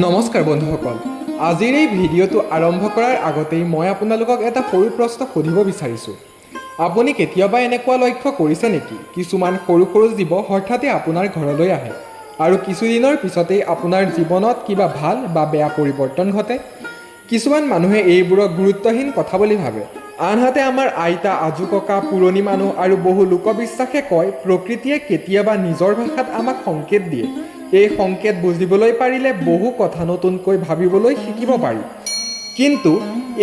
নমস্কাৰ বন্ধুসকল, আজিৰ এই ভিডিঅ'টো আৰম্ভ কৰাৰ আগতেই মই আপোনালোকক এটা সৰু প্ৰশ্ন সুধিব বিচাৰিছোঁ। আপুনি কেতিয়াবা এনেকুৱা লক্ষ্য কৰিছে নেকি? কিছুমান সৰু সৰু জীৱ হঠাতে আপোনাৰ ঘৰলৈ আহে আৰু কিছুদিনৰ পিছতেই আপোনাৰ জীৱনত কিবা ভাল বা বেয়া পৰিৱৰ্তন ঘটে। কিছুমান মানুহে এইবোৰক গুৰুত্বহীন কথা বুলি ভাবে, আনহাতে আমাৰ আইতা, আজু ককা, পুৰণি মানুহ আৰু বহু লোকবিশ্বাসে কয় প্ৰকৃতিয়ে কেতিয়াবা নিজৰ ভাষাত আমাক সংকেত দিয়ে। এই সংকেত বুজিবলৈ পাৰিলে বহু কথা নতুনকৈ ভাবিবলৈ শিকিব পাৰি। কিন্তু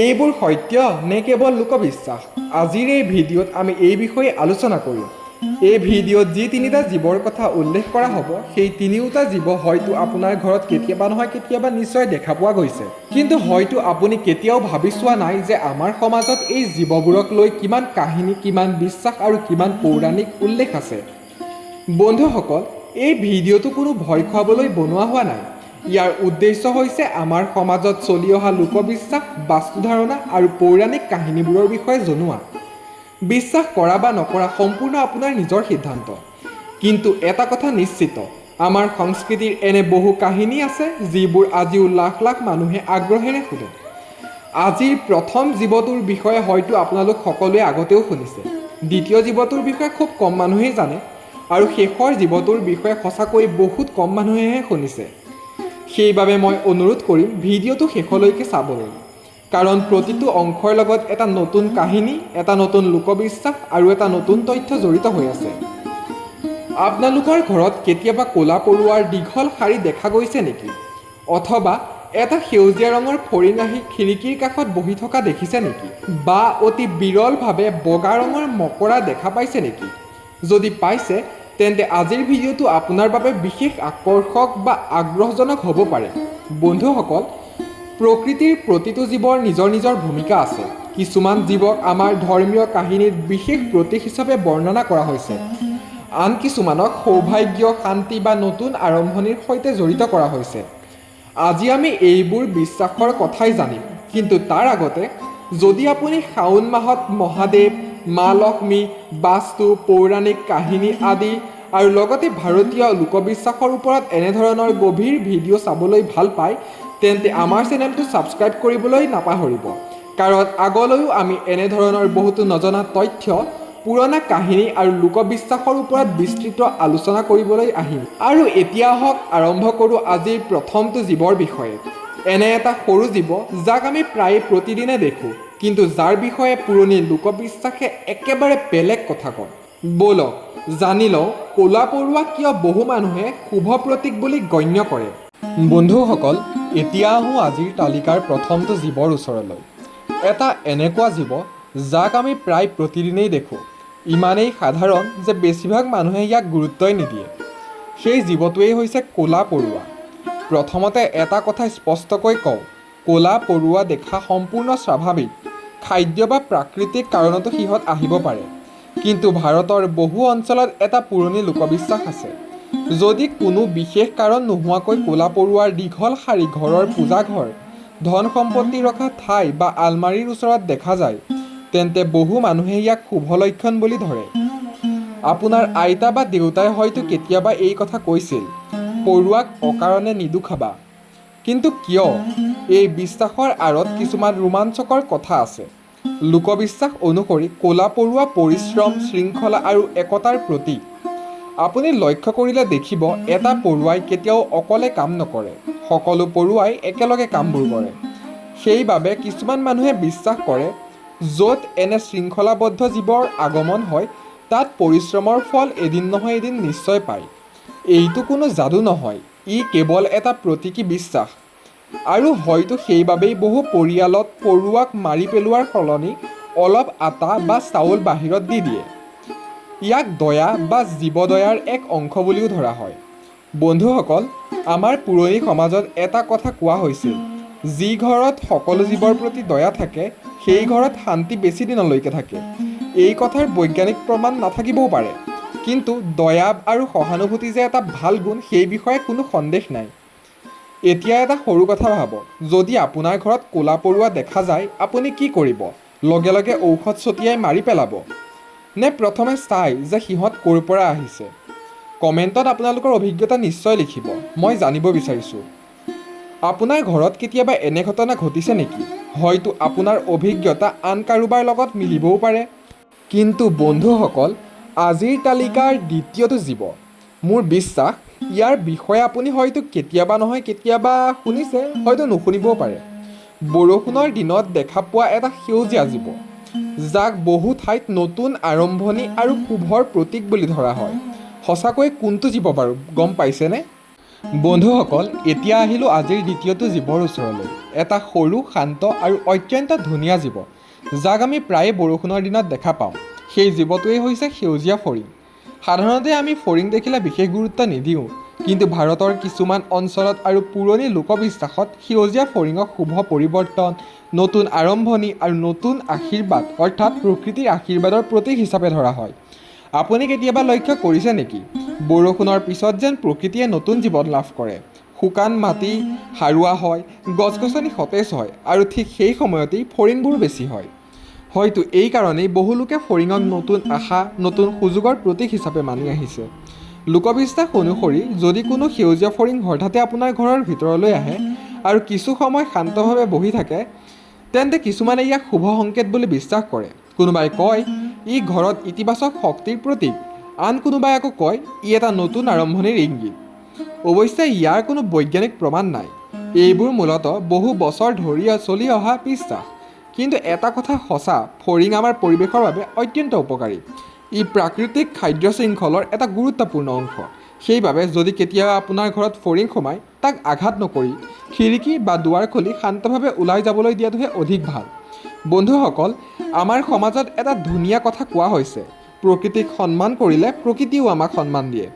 এইবোৰ সত্য নে কেৱল লোকবিশ্বাস? আজিৰ এই ভিডিঅ'ত আমি এই বিষয়ে আলোচনা কৰিম। এই ভিডিঅ'ত যি তিনিটা জীৱৰ কথা উল্লেখ কৰা হ'ব, সেই তিনিওটা জীৱ হয়তো আপোনাৰ ঘৰত কেতিয়াবা নহয় কেতিয়াবা নিশ্চয় দেখা পোৱা গৈছে। কিন্তু হয়তো আপুনি কেতিয়াও ভাবি চোৱা নাই যে আমাৰ সমাজত এই জীৱবোৰক লৈ কিমান কাহিনী, কিমান বিশ্বাস আৰু কিমান পৌৰাণিক উল্লেখ আছে। বন্ধুসকল, এই ভিডিঅ'টো কোনো ভয় খুৱাবলৈ বনোৱা হোৱা নাই। ইয়াৰ উদ্দেশ্য হৈছে আমাৰ সমাজত চলি অহা লোকবিশ্বাস, বাস্তু ধাৰণা আৰু পৌৰাণিক কাহিনীবোৰৰ বিষয়ে জনোৱা। বিশ্বাস কৰা বা নকৰা সম্পূৰ্ণ আপোনাৰ নিজৰ সিদ্ধান্ত। কিন্তু এটা কথা নিশ্চিত, আমাৰ সংস্কৃতিৰ এনে বহু কাহিনী আছে যিবোৰ আজিও লাখ লাখ মানুহে আগ্ৰহেৰে শুনে। আজিৰ প্ৰথম জীৱটোৰ বিষয়ে হয়তো আপোনালোক সকলোৱে আগতেও শুনিছে। দ্বিতীয় জীৱটোৰ বিষয়ে খুব কম মানুহেই জানে আৰু শেষৰ জীৱটোৰ বিষয়ে সঁচাকৈ বহুত কম মানুহেহে শুনিছে। সেইবাবে মই অনুৰোধ কৰিম ভিডিঅ'টো শেষলৈকে চাবলৈ, কাৰণ প্ৰতিটো অংশৰ লগত এটা নতুন কাহিনী, এটা নতুন লোকবিশ্বাস আৰু এটা নতুন তথ্য জড়িত হৈ আছে। আপোনালোকৰ ঘৰত কেতিয়াবা ক'লা পৰুৱাৰ দীঘল শাৰী দেখা গৈছে নেকি? অথবা এটা সেউজীয়া ৰঙৰ ফৰিং আহি খিৰিকীৰ কাষত বহি থকা দেখিছে নেকি? বা অতি বিৰলভাৱে বগা ৰঙৰ মকৰা দেখা পাইছে নেকি? যদি পাইছে, তেন্তে আজিৰ ভিডিঅ'টো আপোনাৰ বাবে বিশেষ আকৰ্ষক বা আগ্ৰহজনক হ'ব পাৰে। বন্ধুসকল, প্ৰকৃতিৰ প্ৰতিটো জীৱৰ নিজৰ নিজৰ ভূমিকা আছে। কিছুমান জীৱক আমাৰ ধৰ্মীয় কাহিনীত বিশেষ প্ৰতীক হিচাপে বৰ্ণনা কৰা হৈছে, আন কিছুমানক সৌভাগ্য, শান্তি বা নতুন আৰম্ভণিৰ সৈতে জড়িত কৰা হৈছে। আজি আমি এইবোৰ বিশ্বাসৰ কথাই জানিম, কিন্তু তাৰ আগতে যদি আপুনি শাওণ মাহত মহাদেৱ, মা লক্ষ্মী, বাস্তু, পৌৰাণিক কাহিনী আদি আৰু লগতে ভাৰতীয় লোকবিশ্বাসৰ ওপৰত এনেধৰণৰ গভীৰ ভিডিঅ' চাবলৈ ভাল পায়, তেন্তে আমাৰ চেনেলটো ছাবস্ক্ৰাইব কৰিবলৈ নাপাহৰিব, কাৰণ আগলৈও আমি এনেধৰণৰ বহুতো নজনা তথ্য, পুৰণা কাহিনী আৰু লোকবিশ্বাসৰ ওপৰত বিস্তৃত আলোচনা কৰিবলৈ আহিম। আৰু এতিয়া আহক আৰম্ভ কৰোঁ আজিৰ প্ৰথমটো জীৱৰ বিষয়ে। এনে এটা সৰু জীৱ যাক আমি প্ৰায় প্ৰতিদিনে দেখোঁ, কিন্তু যাৰ বিষয়ে পুৰণি লোকবিশ্বাসে একেবাৰে বেলেগ কথা কয়। ব'লক জানি লওঁ ক'লা পৰুৱা কিয় বহু মানুহে শুভ প্ৰতীক বুলি গণ্য কৰে। বন্ধুসকল, এতিয়া আহোঁ আজিৰ তালিকাৰ প্ৰথমটো জীৱৰ ওচৰলৈ। এটা এনেকুৱা জীৱ যাক আমি প্ৰায় প্ৰতিদিনেই দেখোঁ, ইমানেই সাধাৰণ যে বেছিভাগ মানুহে ইয়াক গুৰুত্বই নিদিয়ে। সেই জীৱটোৱেই হৈছে ক'লা পৰুৱা। প্ৰথমতে এটা কথা স্পষ্টকৈ কওঁ, ক'লা পৰুৱা দেখা সম্পূৰ্ণ স্বাভাৱিক। খাদ্য বা প্ৰাকৃতিক কাৰণতো সিহঁত আহিব পাৰে। কিন্তু ভাৰতৰ বহু অঞ্চলত এটা পুৰণি লোকবিশ্বাস আছে। যদি কোনো বিশেষ কাৰণ নোহোৱাকৈ ক'লা পৰুৱাৰ দীঘল শাৰী ঘৰৰ পূজাঘৰ, ধন সম্পত্তি ৰখা ঠাই বা আলমাৰীৰ ওচৰত দেখা যায়, তেন্তে বহু মানুহে ইয়াক শুভ লক্ষণ বুলি ধৰে। আপোনাৰ আইতা বা দেউতাই হয়তো কেতিয়াবা এই কথা কৈছিল, পৰুৱাক অকাৰণে নিদুখাবা। কিন্তু কিয়? এই বিশ্বাসৰ আঁৰত কিছুমান ৰোমাঞ্চকৰ কথা আছে। লোকবিশ্বাস অনুসৰি ক'লা পৰুৱা পৰিশ্ৰম, শৃংখলা আৰু একতাৰ প্ৰতীক। আপুনি লক্ষ্য কৰিলে দেখিব, এটা পৰুৱাই কেতিয়াও অকলে কাম নকৰে, সকলো পৰুৱাই একেলগে কামবোৰ কৰে। সেইবাবে কিছুমান মানুহে বিশ্বাস কৰে, য'ত এনে শৃংখলাবদ্ধ জীৱৰ আগমন হয়, তাত পৰিশ্ৰমৰ ফল এদিন নহয় এদিন নিশ্চয় পায়। এইটো কোনো যাদু নহয়, ই কেৱল এটা প্ৰতীকী বিশ্বাস। আৰু হয়তো সেইবাবেই বহু পৰিয়ালত পৰুৱাক মাৰি পেলোৱাৰ সলনি অলপ আটা বা চাউল বাহিৰত দি দিয়ে। ইয়াক দয়া বা জীৱদয়াৰ এক অংশ বুলিও ধৰা হয়। বন্ধুসকল, আমাৰ পুৰণি সমাজত এটা কথা কোৱা হৈছিল, যি ঘৰত সকলো জীৱৰ প্ৰতি দয়া থাকে, সেই ঘৰত শান্তি বেছি দিনলৈকে থাকে। এই কথাৰ বৈজ্ঞানিক প্ৰমাণ নাথাকিবও পাৰে, কিন্তু দয়া আৰু সহানুভূতি যে এটা ভাল গুণ, সেই বিষয়ে কোনো সন্দেহ নাই। এতিয়া এটা সৰু কথা ভাবক, যদি আপোনাৰ ঘৰত ক'লা পৰুৱা দেখা যায়, আপুনি কি কৰিব? লগে লগে ঔষধ ছটিয়াই মাৰি পেলাব? নে প্ৰথমে চাই যে সিহঁত ক'ৰ পৰা আহিছে? কমেণ্টত আপোনালোকৰ অভিজ্ঞতা নিশ্চয় লিখিব, মই জানিব বিচাৰিছোঁ। আপোনাৰ ঘৰত কেতিয়াবা এনে ঘটনা ঘটিছে নেকি? হয়তো আপোনাৰ অভিজ্ঞতা আন কাৰোবাৰ লগত মিলিবও পাৰে। কিন্তু বন্ধুসকল, আজিৰ তালিকাৰ দ্বিতীয়টো জীৱ। মোৰ বিশ্বাস ইয়াৰ বিষয়ে আপুনি হয়তো কেতিয়াবা নহয় কেতিয়াবা শুনিছে, হয়তো নুশুনিবও পাৰে। বৰষুণৰ দিনত দেখা পোৱা এটা সেউজীয়া জীৱ, যাক বহু ঠাইত নতুন আৰম্ভণি আৰু শুভৰ প্ৰতীক বুলি ধৰা হয়। সঁচাকৈ কোনটো জীৱ বাৰু গম পাইছেনে? বন্ধুসকল, এতিয়া আহিলোঁ আজিৰ দ্বিতীয়টো জীৱৰ ওচৰলৈ। এটা সৰু, শান্ত আৰু অত্যন্ত ধুনীয়া জীৱ, যাক আমি প্ৰায়ে বৰষুণৰ দিনত দেখা পাওঁ। সেই জীৱটোৱেই হৈছে সেউজীয়া ফৰিং। সাধাৰণতে আমি ফৰিং দেখিলে বিশেষ গুৰুত্ব নিদিওঁ, কিন্তু ভাৰতৰ কিছুমান অঞ্চলত আৰু পুৰণি লোকবিশ্বাসত সেউজীয়া ফৰিঙক শুভ পৰিৱৰ্তন, নতুন আৰম্ভণি আৰু নতুন আশীৰ্বাদ অৰ্থাৎ প্ৰকৃতিৰ আশীৰ্বাদৰ প্ৰতীক হিচাপে ধৰা হয়। আপুনি কেতিয়াবা লক্ষ্য কৰিছে নেকি? বৰষুণৰ পিছত যেন প্ৰকৃতিয়ে নতুন জীৱন লাভ কৰে। শুকান মাটি সাৰুৱা হয়, গছ-গছনি সতেজ হয় আৰু ঠিক সেই সময়তেই ফৰিংবোৰ বেছি হয়। হয়তো এই কাৰণেই বহু লোকে ফৰিঙক নতুন আশা, নতুন সুযোগৰ প্ৰতীক হিচাপে মানি আহিছে। লোকবিশ্বাস অনুসৰি যদি কোনো সেউজীয়া ফৰিং হঠাতে আপোনাৰ ঘৰৰ ভিতৰলৈ আহে আৰু কিছু সময় শান্তভাৱে বহি থাকে, তেন্তে কিছুমানে ইয়াক শুভ সংকেত বুলি বিশ্বাস কৰে। কোনোবাই কয় ই ঘৰত ইতিবাচক শক্তিৰ প্ৰতীক, আন কোনোবাই আকৌ কয় ই এটা নতুন আৰম্ভণিৰ ইংগিত। অৱশ্যে ইয়াৰ কোনো বৈজ্ঞানিক প্ৰমাণ নাই। এইবোৰ মূলতঃ বহু বছৰ ধৰি চলি অহা বিশ্বাস। কিন্তু এটা কথা সঁচা, ফৰিং আমাৰ পৰিৱেশৰ বাবে অত্যন্ত উপকাৰী। ই প্ৰাকৃতিক খাদ্য শৃংখলৰ এটা গুৰুত্বপূৰ্ণ অংশ। সেইবাবে যদি কেতিয়াবা আপোনাৰ ঘৰত ফৰিং সোমায়, তাক আঘাত নকৰি খিৰিকী বা দুৱাৰ খুলি শান্তভাৱে ওলাই যাবলৈ দিয়াটোহে অধিক ভাল। বন্ধুসকল, আমাৰ সমাজত এটা ধুনীয়া কথা কোৱা হৈছে, প্ৰকৃতিক সন্মান কৰিলে প্ৰকৃতিও আমাক সন্মান দিয়ে।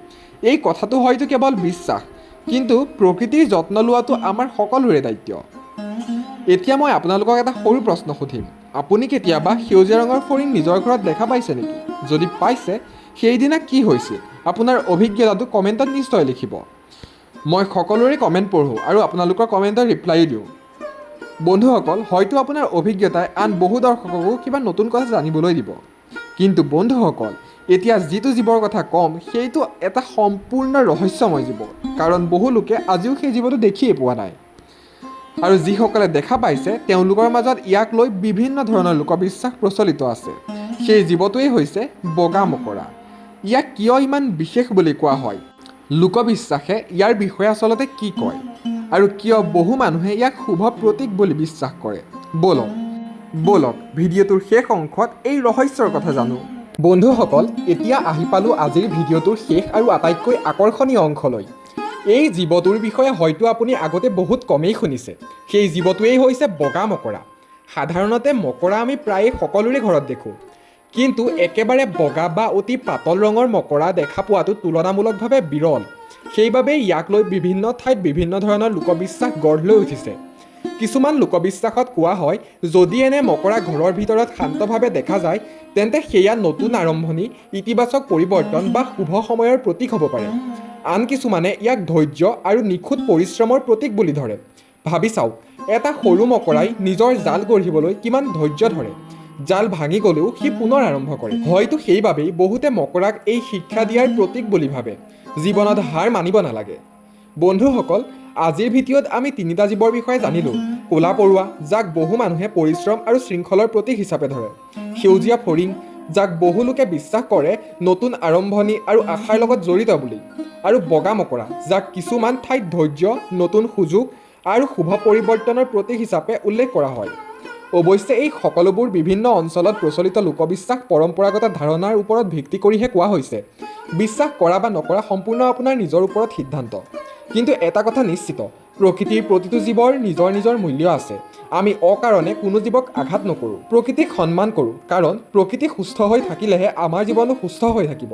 এই কথাটো হয়তো কেৱল বিশ্বাস, কিন্তু প্ৰকৃতিৰ যত্ন লোৱাটো আমাৰ সকলোৰে দায়িত্ব। এতিয়া মই আপোনালোকক এটা সৰু প্ৰশ্ন সুধিম। আপুনি কেতিয়াবা সেউজীয়া ৰঙৰ ফৰিং নিজৰ ঘৰত দেখা পাইছে নেকি? যদি পাইছে, সেইদিনা কি হৈছিল? আপোনাৰ অভিজ্ঞতাটো কমেণ্টত নিশ্চয় লিখিব। মই সকলোৰে কমেণ্ট পঢ়োঁ আৰু আপোনালোকৰ কমেণ্টৰ ৰিপ্লাইও দিওঁ। বন্ধুসকল, হয়তো আপোনাৰ অভিজ্ঞতাই আন বহু দৰ্শককো কিবা নতুন কথা জানিবলৈ দিব। কিন্তু বন্ধুসকল, এতিয়া যিটো জীৱৰ কথা ক'ম, সেইটো এটা সম্পূৰ্ণ ৰহস্যময় জীৱ। কাৰণ বহু লোকে আজিও সেই জীৱটো দেখিয়ে পোৱা নাই। আৰু যিসকলে দেখা পাইছে, তেওঁলোকৰ মাজত ইয়াক লৈ বিভিন্ন ধৰণৰ লোকবিশ্বাস প্ৰচলিত আছে। সেই জীৱটোৱেই হৈছে বগা মকৰা। ইয়াক কিয় ইমান বিশেষ বুলি কোৱা হয়? লোকবিশ্বাসে ইয়াৰ বিষয়ে আচলতে কি কয়? আৰু কিয় বহু মানুহে ইয়াক শুভ প্ৰতীক বুলি বিশ্বাস কৰে? বলক ভিডিঅ'টোৰ শেষ অংশত এই ৰহস্যৰ কথা জানো। বন্ধুসকল, এতিয়া আহি পালোঁ আজিৰ ভিডিঅ'টোৰ শেষ আৰু আটাইতকৈ আকৰ্ষণীয় অংশলৈ। এই জীৱটোৰ বিষয়ে হয়তো আপুনি আগতে বহুত কমেই শুনিছে। সেই জীৱটোৱেই হৈছে বগা মকৰা। সাধাৰণতে মকৰা আমি প্ৰায়ে সকলোৰে ঘৰত দেখোঁ, কিন্তু একেবাৰে বগা বা অতি পাতল ৰঙৰ মকৰা দেখা পোৱাটো তুলনামূলকভাৱে বিৰল। সেইবাবেই ইয়াক লৈ বিভিন্ন ঠাইত বিভিন্ন ধৰণৰ লোকবিশ্বাস গঢ় লৈ উঠিছে। কিছুমান লোকবিশ্বাসত কোৱা হয়, যদি এনে মকৰা ঘৰৰ ভিতৰত শান্তভাৱে দেখা যায়, তেন্তে সেয়া নতুন আৰম্ভণি, ইতিবাচক পৰিৱৰ্তন বা শুভ সময়ৰ প্ৰতীক হ'ব পাৰে। আন কিছুমানে ইয়াক ধৈৰ্য আৰু নিখুঁত পৰিশ্ৰমৰ প্ৰতীক বুলি ধৰে। ভাবি চাওক, এটা সৰু মকৰাই নিজৰ জাল গঢ়িবলৈ কিমান ধৈৰ্য ধৰে। জাল ভাঙি গ'লেও সি পুনৰ আৰম্ভ কৰে। হয়তো সেইবাবেই বহুতে মকৰাক এই শিক্ষা দিয়াৰ প্ৰতীক বুলি ভাবে। জীৱনত হাৰ মানিব নালাগে। বন্ধুসকল, আজিৰ ভিডিঅ'ত আমি তিনিটা জীৱৰ বিষয়ে জানিলোঁ। ক'লা পৰুৱা, যাক বহু মানুহে পৰিশ্ৰম আৰু শৃংখলৰ প্ৰতীক হিচাপে ধৰে। সেউজীয়া ফৰিং, যাক বহু লোকে বিশ্বাস কৰে নতুন আৰম্ভণি আৰু আশাৰ লগত জড়িত বুলি। আৰু বগা মকৰা, যাক কিছুমান ঠাইত ধৈৰ্য, নতুন সুযোগ আৰু শুভ পৰিৱৰ্তনৰ প্ৰতীক হিচাপে উল্লেখ কৰা হয়। অৱশ্যে এই সকলোবোৰ বিভিন্ন অঞ্চলত প্ৰচলিত লোকবিশ্বাস, পৰম্পৰাগত ধাৰণাৰ ওপৰত ভিত্তি কৰিহে কোৱা হৈছে। বিশ্বাস কৰা বা নকৰা সম্পূৰ্ণ আপোনাৰ নিজৰ ওপৰত সিদ্ধান্ত। কিন্তু এটা কথা নিশ্চিত, প্ৰকৃতিৰ প্ৰতিটো জীৱৰ নিজৰ নিজৰ মূল্য আছে। আমি অকাৰণে কোনো জীৱক আঘাত নকৰোঁ, প্ৰকৃতিক সন্মান কৰোঁ, কাৰণ প্ৰকৃতি সুস্থ হৈ থাকিলেহে আমাৰ জীৱনো সুস্থ হৈ থাকিব।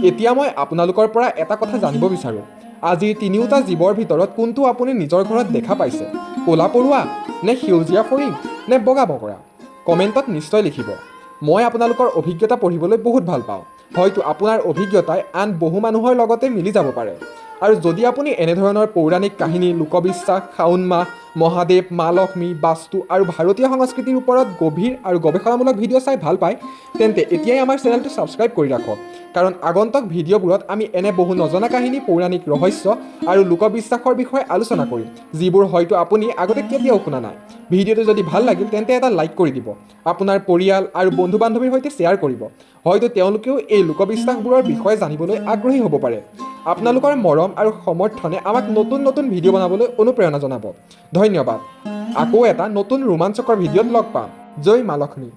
এতিয়া মই আপোনালোকৰ পৰা এটা কথা জানিব বিচাৰোঁ। আজিৰ তিনিওটা জীৱৰ ভিতৰত কোনটো আপুনি নিজৰ ঘৰত দেখা পাইছে? ক'লা পৰুৱা, নে সেউজীয়া ফৰিং, নে বগা মকৰা? কমেণ্টত নিশ্চয় লিখিব। মই আপোনালোকৰ অভিজ্ঞতা পঢ়িবলৈ বহুত ভাল পাওঁ। হয়তো আপোনাৰ অভিজ্ঞতাই আন বহু মানুহৰ লগতে মিলি যাব পাৰে। আৰু যদি আপুনি এনেধৰণৰ পৌৰাণিক কাহিনী, লোকবিশ্বাস, শাওণ মাহ, মহাদেৱ, মা লক্ষ্মী, বাস্তু আৰু ভাৰতীয় সংস্কৃতিৰ ওপৰত গভীৰ আৰু গৱেষণামূলক ভিডিঅ' চাই ভাল পায়, তেন্তে এতিয়াই আমাৰ চেনেলটো ছাবস্ক্ৰাইব কৰি ৰাখক। কাৰণ আগন্তুক ভিডিঅ'বোৰত আমি এনে বহু নজনা কাহিনী, পৌৰাণিক ৰহস্য আৰু লোকবিশ্বাসৰ বিষয়ে আলোচনা কৰিম, যিবোৰ হয়তো আপুনি আগতে কেতিয়াও শুনা নাই। ভিডিঅ'টো যদি ভাল লাগিল তেন্তে এটা লাইক কৰি দিব, আপোনাৰ পৰিয়াল আৰু বন্ধু বান্ধৱীৰ সৈতে শ্বেয়াৰ কৰিব। হয়তো তেওঁলোকেও এই লোকবিশ্বাসবোৰৰ বিষয়ে জানিবলৈ আগ্ৰহী হ'ব পাৰে। আপোনালোকৰ মৰম আৰু সমৰ্থনে আমাক নতুন নতুন ভিডিঅ' বনাবলৈ অনুপ্ৰেৰণা জনাব। ধন্যবাদ। আকৌ এটা নতুন ৰোমাঞ্চকৰ ভিডিঅ'ত লগ পাম। জয় মা লক্ষ্মী।